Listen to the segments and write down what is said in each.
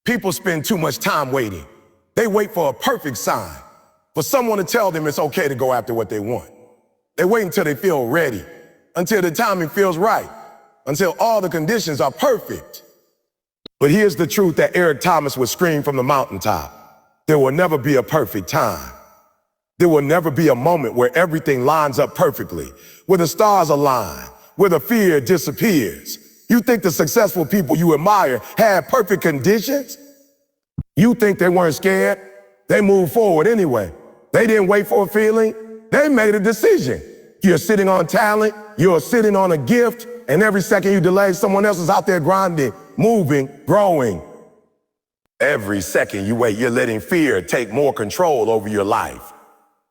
People spend too much time waiting. They wait for a perfect sign, for someone to tell them it's okay to go after what they want. They wait until they feel ready, until the timing feels right, until all the conditions are perfect. But here's the truth that Eric Thomas would scream from the mountaintop. There will never be a perfect time. There will never be a moment where everything lines up perfectly, where the stars align, where the fear disappears. You think the successful people you admire had perfect conditions? You think they weren't scared? They moved forward anyway. They didn't wait for a feeling. They made a decision. You're sitting on talent, you're sitting on a gift, and every second you delay, someone else is out there grinding, moving, growing. Every second you wait, you're letting fear take more control over your life.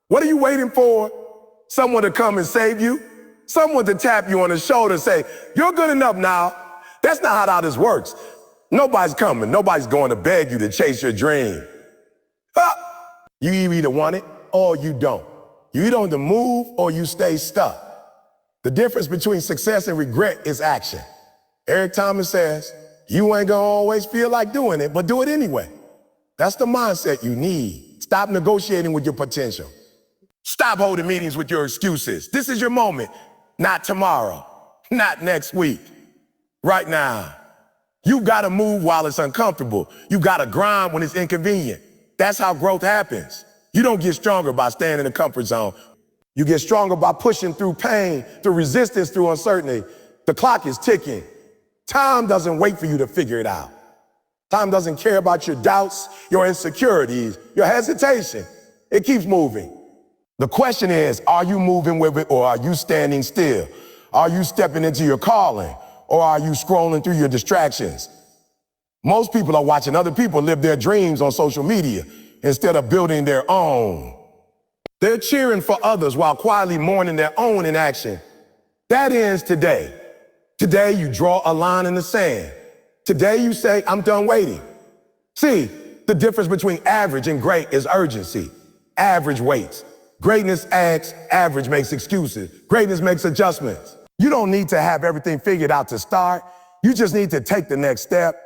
What are you waiting for? Someone to come and save you? Someone to tap you on the shoulder and say, you're good enough now. That's not how this works. Nobody's coming. Nobody's going to beg you to chase your dream. You either want it or you don't. You either on the move or you stay stuck. The difference between success and regret is action. Eric Thomas says, you ain't gonna always feel like doing it, but do it anyway. That's the mindset you need. Stop negotiating with your potential. Stop holding meetings with your excuses. This is your moment. Not tomorrow, not next week, right now. You've got to move while it's uncomfortable. You've got to grind when it's inconvenient. That's how growth happens. You don't get stronger by staying in the comfort zone. You get stronger by pushing through pain, through resistance, through uncertainty. The clock is ticking. Time doesn't wait for you to figure it out. Time doesn't care about your doubts, your insecurities, your hesitation. It keeps moving. The question is, are you moving with it or are you standing still? Are you stepping into your calling or are you scrolling through your distractions? Most people are watching other people live their dreams on social media instead of building their own. They're cheering for others while quietly mourning their own inaction. That ends today. Today you draw a line in the sand. Today you say, I'm done waiting. See, the difference between average and great is urgency. Average waits. Greatness asks, average makes excuses. Greatness makes adjustments. You don't need to have everything figured out to start. You just need to take the next step.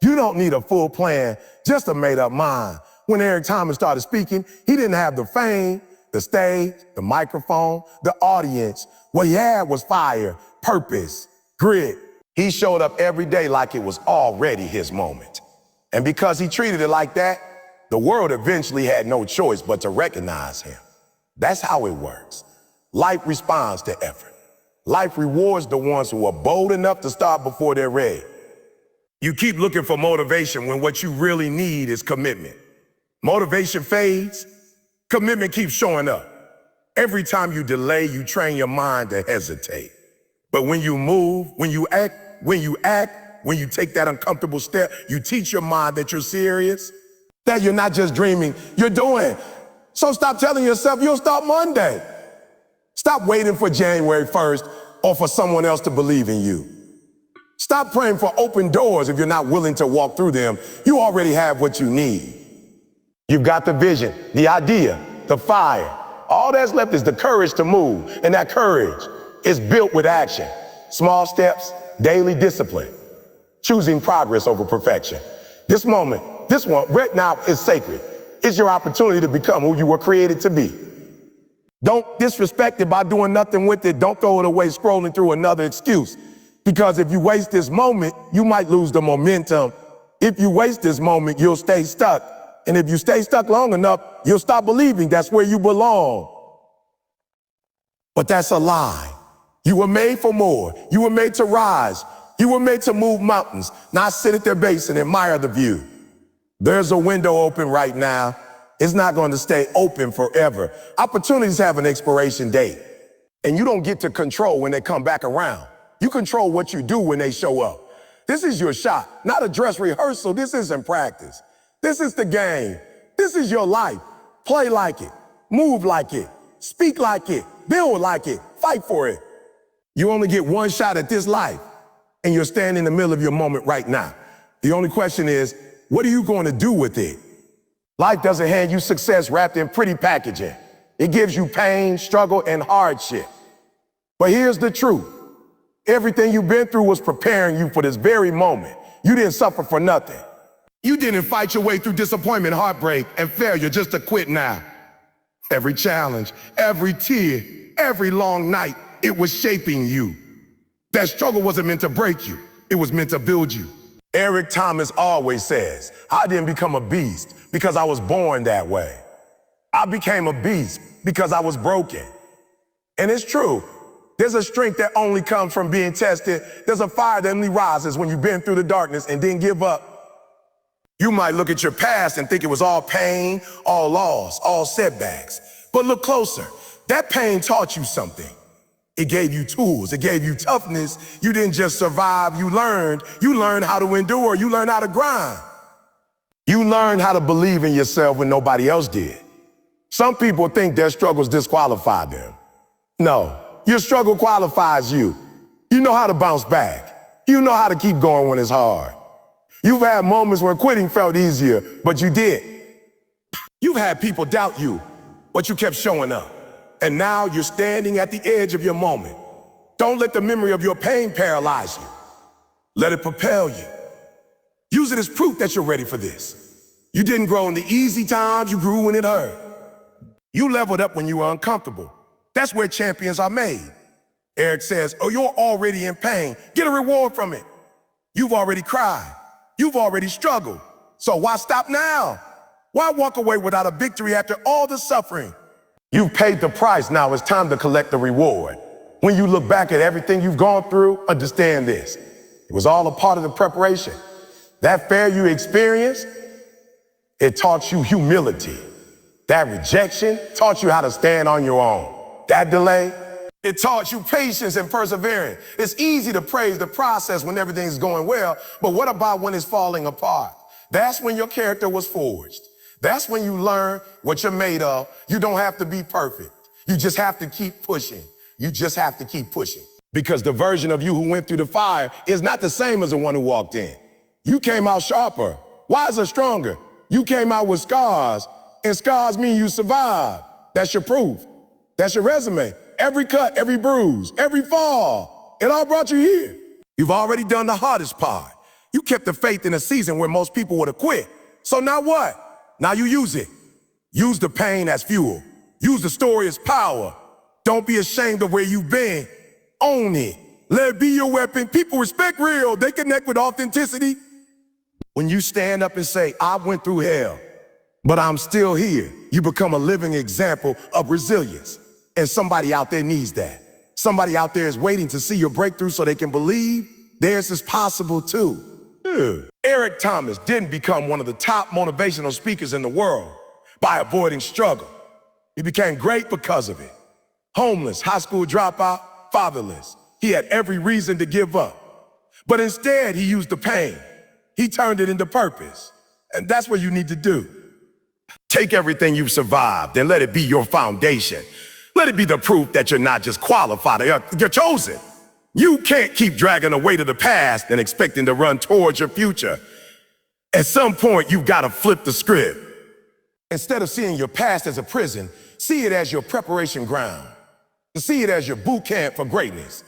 You don't need a full plan, just a made-up mind. When Eric Thomas started speaking, he didn't have the fame, the stage, the microphone, the audience. What he had was fire, purpose, grit. He showed up every day like it was already his moment. And because he treated it like that, the world eventually had no choice but to recognize him. That's how it works. Life responds to effort. Life rewards the ones who are bold enough to start before they're ready. You keep looking for motivation when what you really need is commitment. Motivation fades, commitment keeps showing up. Every time you delay, you train your mind to hesitate. But when you move, when you act, when you take that uncomfortable step, you teach your mind that you're serious, that you're not just dreaming, you're doing. So stop telling yourself you'll start Monday. Stop waiting for January 1st or for someone else to believe in you. Stop praying for open doors if you're not willing to walk through them. You already have what you need. You've got the vision, the idea, the fire. All that's left is the courage to move, and that courage is built with action. Small steps, daily discipline, choosing progress over perfection. This moment, this one right now is sacred. It's your opportunity to become who you were created to be. Don't disrespect it by doing nothing with it. Don't throw it away scrolling through another excuse. Because if you waste this moment, you might lose the momentum. If you waste this moment, you'll stay stuck. And if you stay stuck long enough, you'll stop believing that's where you belong. But that's a lie. You were made for more. You were made to rise. You were made to move mountains, not sit at their base and admire the view. There's a window open right now. It's not going to stay open forever. Opportunities have an expiration date, and you don't get to control when they come back around. You control what you do when they show up. This is your shot, not a dress rehearsal. This isn't practice. This is the game. This is your life. Play like it. Move like it. Speak like it. Build like it. Fight for it. You only get one shot at this life, and you're standing in the middle of your moment right now. The only question is, what are you going to do with it? Life doesn't hand you success wrapped in pretty packaging. It gives you pain, struggle, and hardship. But here's the truth. Everything you've been through was preparing you for this very moment. You didn't suffer for nothing. You didn't fight your way through disappointment, heartbreak, and failure just to quit now. Every challenge, every tear, every long night, it was shaping you. That struggle wasn't meant to break you. It was meant to build you. Eric Thomas always says, I didn't become a beast because I was born that way. I became a beast because I was broken. And it's true. There's a strength that only comes from being tested. There's a fire that only rises when you've been through the darkness and didn't give up. You might look at your past and think it was all pain, all loss, all setbacks. But look closer. That pain taught you something. It gave you tools. It gave you toughness. You didn't just survive. You learned. You learned how to endure. You learned how to grind. You learned how to believe in yourself when nobody else did. Some people think their struggles disqualify them. No, your struggle qualifies you. You know how to bounce back. You know how to keep going when it's hard. You've had moments where quitting felt easier, but you did. You've had people doubt you, but you kept showing up. And now you're standing at the edge of your moment. Don't let the memory of your pain paralyze you. Let it propel you. Use it as proof that you're ready for this. You didn't grow in the easy times, you grew when it hurt. You leveled up when you were uncomfortable. That's where champions are made. Eric says, oh, you're already in pain. Get a reward from it. You've already cried. You've already struggled. So why stop now? Why walk away without a victory after all the suffering? You've paid the price. Now it's time to collect the reward. When you look back at everything you've gone through, understand this. It was all a part of the preparation. That failure you experienced, it taught you humility. That rejection taught you how to stand on your own. That delay, it taught you patience and perseverance. It's easy to praise the process when everything's going well, but what about when it's falling apart? That's when your character was forged. That's when you learn what you're made of. You don't have to be perfect. You just have to keep pushing. You just have to keep pushing. Because the version of you who went through the fire is not the same as the one who walked in. You came out sharper, wiser, stronger. You came out with scars, and scars mean you survived. That's your proof. That's your resume. Every cut, every bruise, every fall, it all brought you here. You've already done the hardest part. You kept the faith in a season where most people would have quit. So now what? Now you use it. Use the pain as fuel. Use the story as power. Don't be ashamed of where you've been. Own it. Let it be your weapon. People respect real. They connect with authenticity. When you stand up and say, I went through hell, but I'm still here, you become a living example of resilience. And somebody out there needs that. Somebody out there is waiting to see your breakthrough so they can believe theirs is possible too. Eric Thomas didn't become one of the top motivational speakers in the world by avoiding struggle. He became great because of it. Homeless, high school dropout, fatherless. He had every reason to give up. But instead, he used the pain. He turned it into purpose. And that's what you need to do. Take everything you've survived and let it be your foundation. Let it be the proof that you're not just qualified, you're chosen. You can't keep dragging the weight of the past and expecting to run towards your future. At some point, you've got to flip the script. Instead of seeing your past as a prison, see it as your preparation ground. See it as your boot camp for greatness.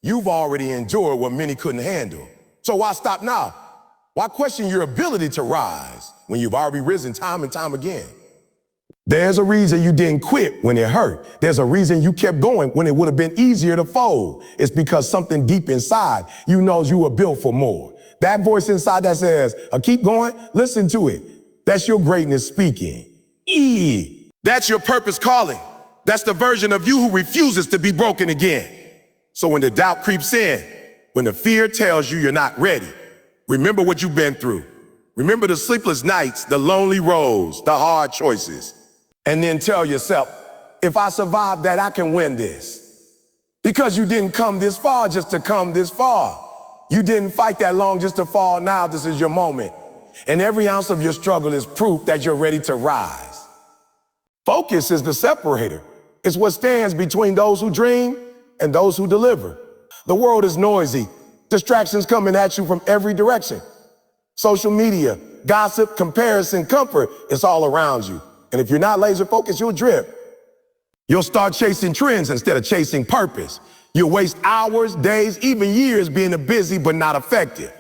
You've already endured what many couldn't handle. So why stop now? Why question your ability to rise when you've already risen time and time again? There's a reason you didn't quit when it hurt. There's a reason you kept going when it would have been easier to fold. It's because something deep inside you knows you were built for more. That voice inside that says, keep going, listen to it. That's your greatness speaking. That's your purpose calling. That's the version of you who refuses to be broken again. So when the doubt creeps in, when the fear tells you you're not ready, remember what you've been through. Remember the sleepless nights, the lonely roads, the hard choices. And then tell yourself, if I survive that, I can win this. Because you didn't come this far just to come this far. You didn't fight that long just to fall. Now this is your moment. And every ounce of your struggle is proof that you're ready to rise. Focus is the separator. It's what stands between those who dream and those who deliver. The world is noisy. Distractions coming at you from every direction. Social media, gossip, comparison, comfort, it's all around you. And if you're not laser focused, you'll drift. You'll start chasing trends instead of chasing purpose. You'll waste hours, days, even years being busy but not effective.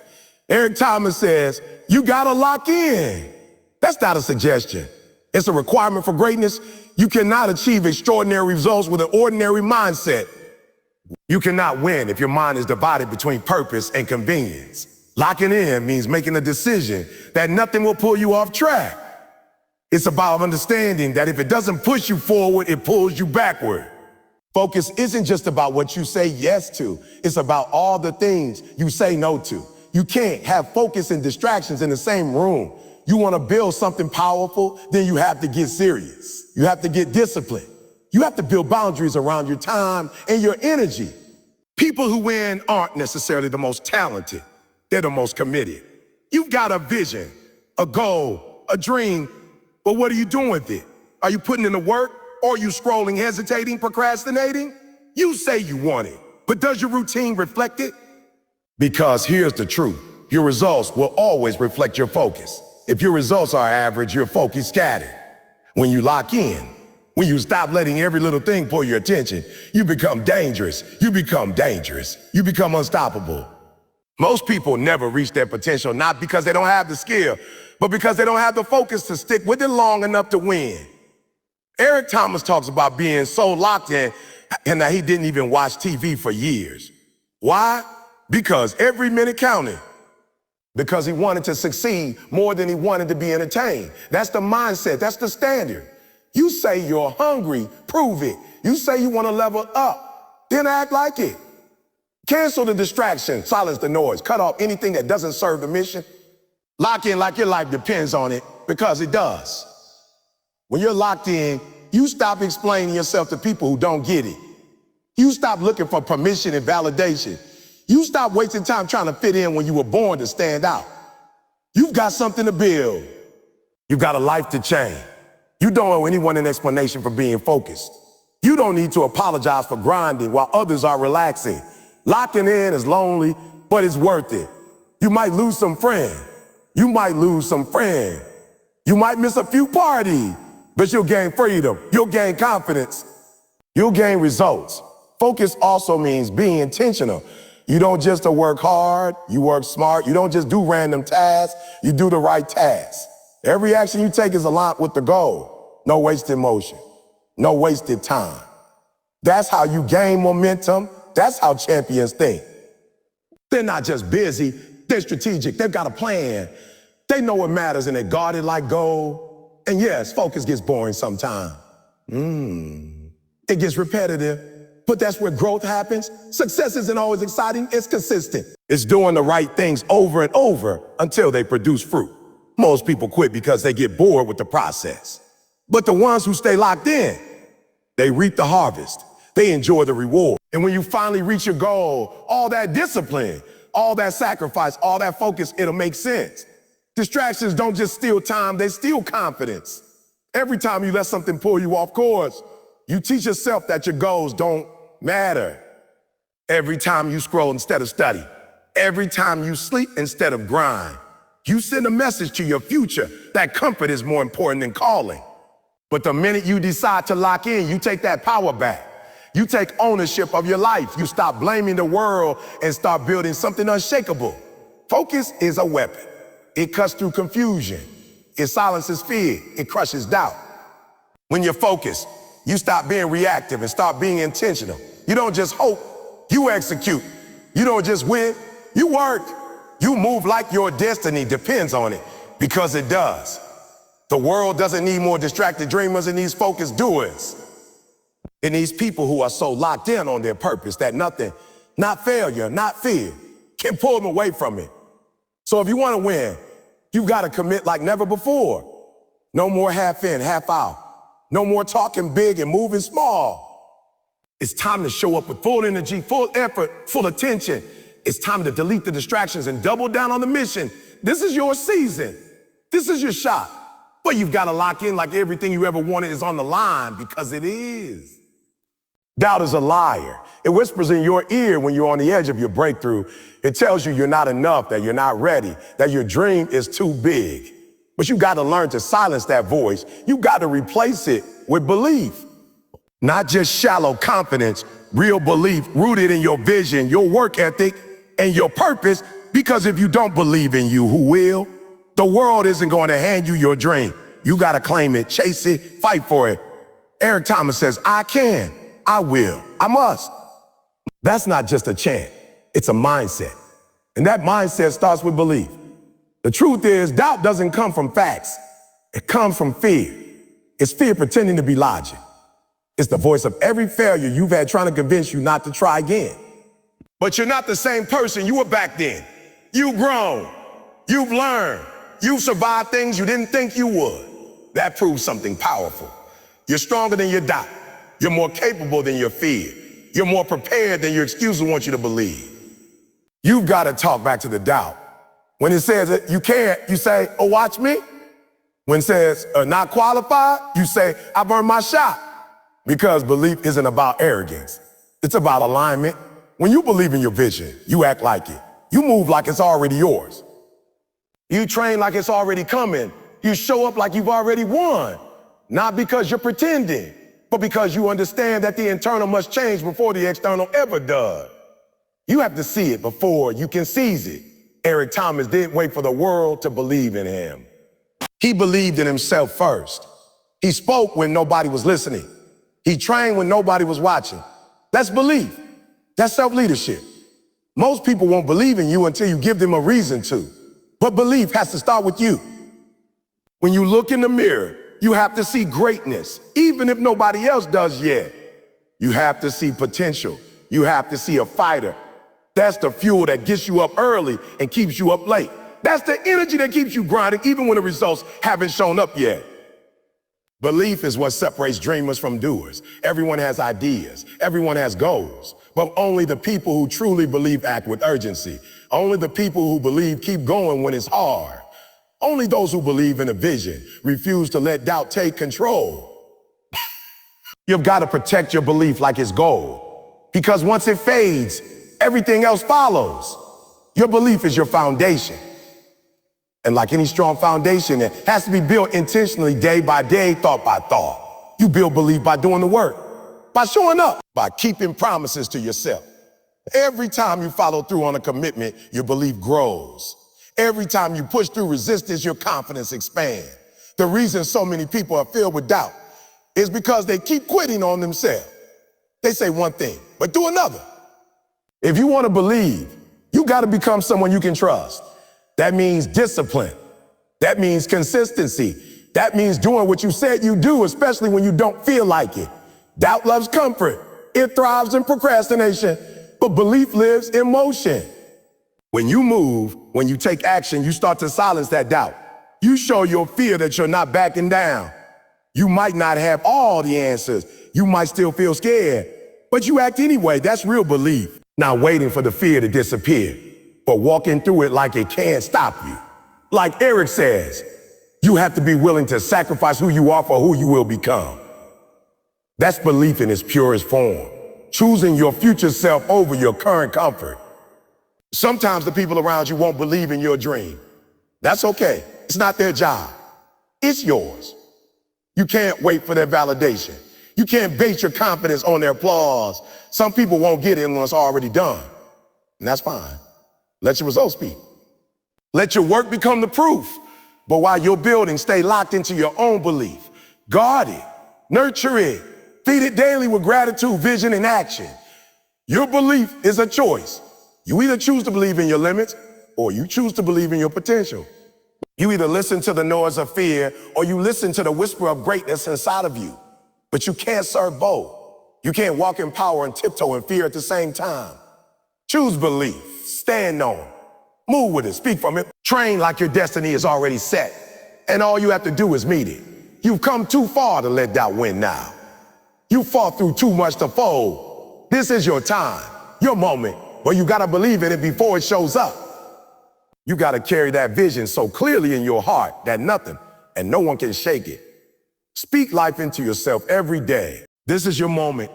Eric Thomas says, You gotta lock in. That's not a suggestion. It's a requirement for greatness. You cannot achieve extraordinary results with an ordinary mindset. You cannot win if your mind is divided between purpose and convenience. Locking in means making a decision that nothing will pull you off track. It's about understanding that if it doesn't push you forward, it pulls you backward. Focus isn't just about what you say yes to. It's about all the things you say no to. You can't have focus and distractions in the same room. You want to build something powerful, then you have to get serious. You have to get disciplined. You have to build boundaries around your time and your energy. People who win aren't necessarily the most talented. They're the most committed. You've got a vision, a goal, a dream, but what are you doing with it? Are you putting in the work, or are you scrolling, hesitating, procrastinating? You say you want it, but does your routine reflect it? Because here's the truth. Your results will always reflect your focus. If your results are average, your focus scattered. When you lock in, when you stop letting every little thing pull your attention, you become dangerous. You become dangerous. You become unstoppable. Most people never reach their potential, not because they don't have the skill, but because they don't have the focus to stick with it long enough to win. Eric Thomas talks about being so locked in and that he didn't even watch TV for years. Why? Because every minute counted. Because he wanted to succeed more than he wanted to be entertained. That's the mindset. That's the standard. You say you're hungry, prove it. You say you want to level up, then act like it. Cancel the distraction, silence the noise, cut off anything that doesn't serve the mission. Lock in like your life depends on it, because it does. When you're locked in, you stop explaining yourself to people who don't get it. You stop looking for permission and validation. You stop wasting time trying to fit in when you were born to stand out. You've got something to build. You've got a life to change. You don't owe anyone an explanation for being focused. You don't need to apologize for grinding while others are relaxing. Locking in is lonely, but it's worth it. You might lose some friends. You might lose some friends. You might miss a few parties, but you'll gain freedom. You'll gain confidence. You'll gain results. Focus also means being intentional. You don't just work hard, you work smart. You don't just do random tasks, you do the right tasks. Every action you take is aligned with the goal. No wasted motion, no wasted time. That's how you gain momentum. That's how champions think. They're not just busy, they're strategic. They've got a plan. They know what matters and they guard it like gold. And yes, focus gets boring sometimes. It gets repetitive. But that's where growth happens. Success isn't always exciting, it's consistent. It's doing the right things over and over until they produce fruit. Most people quit because they get bored with the process. But the ones who stay locked in, they reap the harvest. They enjoy the reward. And when you finally reach your goal, all that discipline, all that sacrifice, all that focus, it'll make sense. Distractions don't just steal time, they steal confidence. Every time you let something pull you off course, you teach yourself that your goals don't matter. Every time you scroll instead of study, every time you sleep instead of grind, you send a message to your future that comfort is more important than calling. But the minute you decide to lock in, you take that power back. You take ownership of your life. You stop blaming the world and start building something unshakable. Focus is a weapon. It cuts through confusion. It silences fear. It crushes doubt. When you're focused, you stop being reactive and start being intentional. You don't just hope, you execute. You don't just win, you work. You move like your destiny depends on it, because it does. The world doesn't need more distracted dreamers, it needs focused doers. It needs people who are so locked in on their purpose that nothing, not failure, not fear, can pull them away from it. So if you want to win, you've got to commit like never before. No more half in, half out. No more talking big and moving small. It's time to show up with full energy, full effort, full attention. It's time to delete the distractions and double down on the mission. This is your season. This is your shot. But you've got to lock in like everything you ever wanted is on the line, because it is. Doubt is a liar. It whispers in your ear when you're on the edge of your breakthrough. It tells you you're not enough, that you're not ready, that your dream is too big. But you got to learn to silence that voice. You got to replace it with belief. Not just shallow confidence, real belief rooted in your vision, your work ethic, and your purpose. Because if you don't believe in you, who will? The world isn't going to hand you your dream. You got to claim it, chase it, fight for it. Eric Thomas says, I can, I will, I must. That's not just a chant, it's a mindset. And that mindset starts with belief. The truth is, doubt doesn't come from facts. It comes from fear. It's fear pretending to be logic. It's the voice of every failure you've had trying to convince you not to try again. But you're not the same person you were back then. You've grown. You've learned. You've survived things you didn't think you would. That proves something powerful. You're stronger than your doubt. You're more capable than your fear. You're more prepared than your excuses want you to believe. You've got to talk back to the doubt. When it says that you can't, you say, oh, watch me. When it says not qualified, you say, I've earned my shot. Because belief isn't about arrogance. It's about alignment. When you believe in your vision, you act like it. You move like it's already yours. You train like it's already coming. You show up like you've already won. Not because you're pretending, but because you understand that the internal must change before the external ever does. You have to see it before you can seize it. Eric Thomas didn't wait for the world to believe in him. He believed in himself first. He spoke when nobody was listening. He trained when nobody was watching. That's belief. That's self-leadership. Most people won't believe in you until you give them a reason to. But belief has to start with you. When you look in the mirror, you have to see greatness, even if nobody else does yet. You have to see potential. You have to see a fighter. That's the fuel that gets you up early and keeps you up late. That's the energy that keeps you grinding even when the results haven't shown up yet. Belief is what separates dreamers from doers. Everyone has ideas. Everyone has goals. But only the people who truly believe act with urgency. Only the people who believe keep going when it's hard. Only those who believe in a vision refuse to let doubt take control. You've got to protect your belief like it's gold. Because once it fades, everything else follows. Your belief is your foundation. And like any strong foundation, it has to be built intentionally, day by day, thought by thought. You build belief by doing the work, by showing up, by keeping promises to yourself. Every time you follow through on a commitment, your belief grows. Every time you push through resistance, your confidence expands. The reason so many people are filled with doubt is because they keep quitting on themselves. They say one thing, but do another. If you want to believe, you got to become someone you can trust. That means discipline. That means consistency. That means doing what you said you do, especially when you don't feel like it. Doubt loves comfort. It thrives in procrastination, but belief lives in motion. When you move, when you take action, you start to silence that doubt. You show your fear that you're not backing down. You might not have all the answers. You might still feel scared, but you act anyway. That's real belief. Not waiting for the fear to disappear, but walking through it like it can't stop you. Like Eric says, you have to be willing to sacrifice who you are for who you will become. That's belief in its purest form, choosing your future self over your current comfort. Sometimes the people around you won't believe in your dream. That's okay. It's not their job. It's yours. You can't wait for their validation. You can't base your confidence on their applause. Some people won't get it when it's already done. And that's fine. Let your results speak. Let your work become the proof. But while you're building, stay locked into your own belief. Guard it. Nurture it. Feed it daily with gratitude, vision, and action. Your belief is a choice. You either choose to believe in your limits or you choose to believe in your potential. You either listen to the noise of fear or you listen to the whisper of greatness inside of you. But you can't serve both. You can't walk in power and tiptoe in fear at the same time. Choose belief. Stand on it. Move with it. Speak from it. Train like your destiny is already set. And all you have to do is meet it. You've come too far to let doubt win now. You fought through too much to fold. This is your time, your moment. But you gotta believe in it before it shows up. You gotta carry that vision so clearly in your heart that nothing and no one can shake it. Speak life into yourself every day. This is your moment.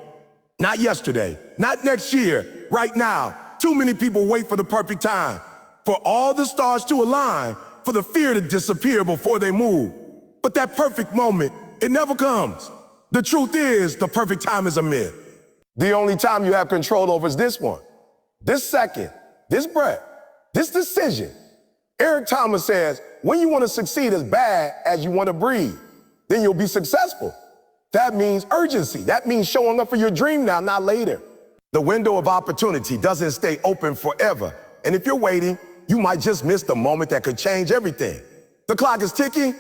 Not yesterday, not next year, right now. Too many people wait for the perfect time, for all the stars to align, for the fear to disappear before they move. But that perfect moment, it never comes. The truth is, the perfect time is a myth. The only time you have control over is this one. This second, this breath, this decision. Eric Thomas says, when you want to succeed as bad as you want to breathe, then you'll be successful. That means urgency. That means showing up for your dream now, not later. The window of opportunity doesn't stay open forever. And if you're waiting, you might just miss the moment that could change everything. The clock is ticking,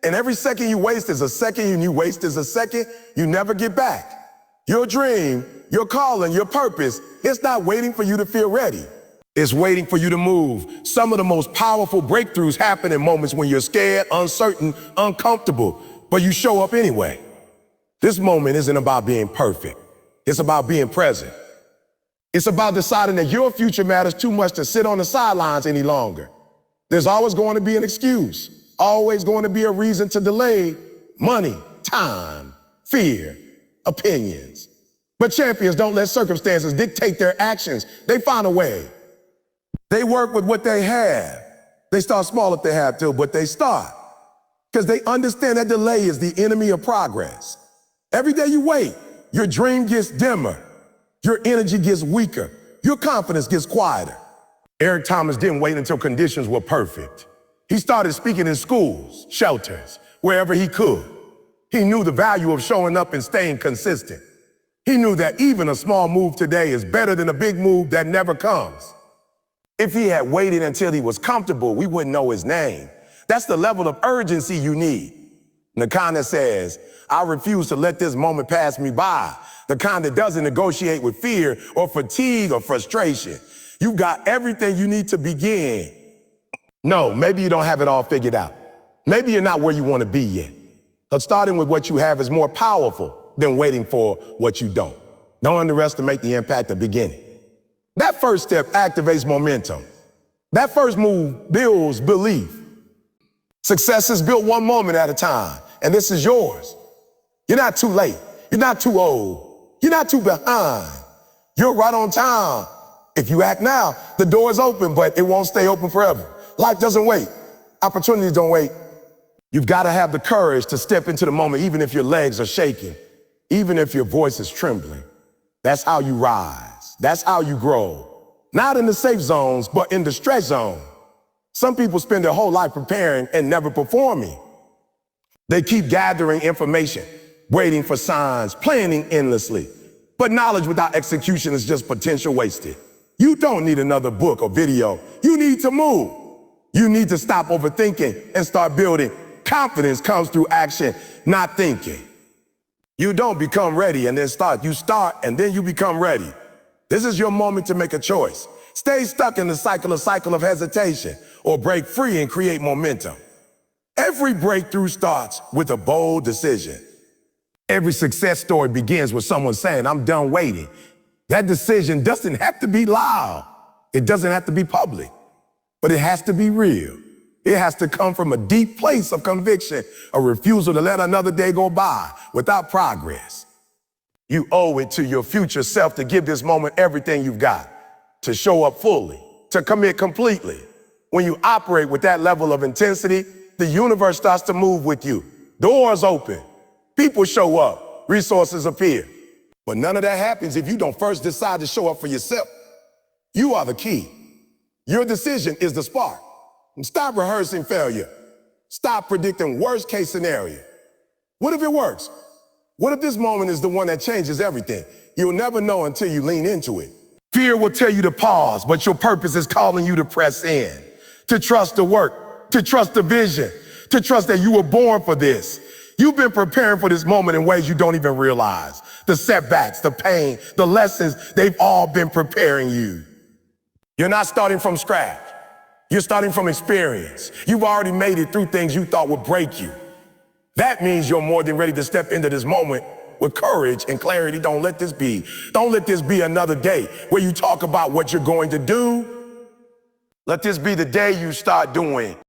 and every second you waste is a second, and you waste is a second you never get back. Your dream, your calling, your purpose, it's not waiting for you to feel ready. It's waiting for you to move. Some of the most powerful breakthroughs happen in moments when you're scared, uncertain, uncomfortable, but you show up anyway. This moment isn't about being perfect. It's about being present. It's about deciding that your future matters too much to sit on the sidelines any longer. There's always going to be an excuse, always going to be a reason to delay money, time, fear, opinions. But champions don't let circumstances dictate their actions. They find a way. They work with what they have. They start small if they have to, but they start. Because they understand that delay is the enemy of progress. Every day you wait, your dream gets dimmer. Your energy gets weaker. Your confidence gets quieter. Eric Thomas didn't wait until conditions were perfect. He started speaking in schools, shelters, wherever he could. He knew the value of showing up and staying consistent. He knew that even a small move today is better than a big move that never comes. If he had waited until he was comfortable, we wouldn't know his name. That's the level of urgency you need. The kind that says, I refuse to let this moment pass me by. The kind that doesn't negotiate with fear or fatigue or frustration. You've got everything you need to begin. No, maybe you don't have it all figured out. Maybe you're not where you want to be yet. But starting with what you have is more powerful than waiting for what you don't. Don't underestimate the impact of beginning. That first step activates momentum. That first move builds belief. Success is built one moment at a time, and this is yours. You're not too late. You're not too old. You're not too behind. You're right on time. If you act now, the door is open, but it won't stay open forever. Life doesn't wait. Opportunities don't wait. You've got to have the courage to step into the moment, even if your legs are shaking, even if your voice is trembling. That's how you rise. That's how you grow. Not in the safe zones, but in the stretch zone. Some people spend their whole life preparing and never performing. They keep gathering information, waiting for signs, planning endlessly. But knowledge without execution is just potential wasted. You don't need another book or video. You need to move. You need to stop overthinking and start building. Confidence comes through action, not thinking. You don't become ready and then start. You start and then you become ready. This is your moment to make a choice. Stay stuck in the cycle of hesitation or break free and create momentum. Every breakthrough starts with a bold decision. Every success story begins with someone saying, I'm done waiting. That decision doesn't have to be loud. It doesn't have to be public, but it has to be real. It has to come from a deep place of conviction, a refusal to let another day go by without progress. You owe it to your future self to give this moment everything you've got, to show up fully, to commit completely. When you operate with that level of intensity, the universe starts to move with you. Doors open, people show up, resources appear. But none of that happens if you don't first decide to show up for yourself. You are the key. Your decision is the spark. And stop rehearsing failure. Stop predicting worst case scenario. What if it works? What if this moment is the one that changes everything? You'll never know until you lean into it. Fear will tell you to pause, but your purpose is calling you to press in, to trust the work, to trust the vision, to trust that you were born for this. You've been preparing for this moment in ways you don't even realize. The setbacks, the pain, the lessons, they've all been preparing you. You're not starting from scratch. You're starting from experience. You've already made it through things you thought would break you. That means you're more than ready to step into this moment with courage and clarity. Don't let this be another day where you talk about what you're going to do. Let this be the day you start doing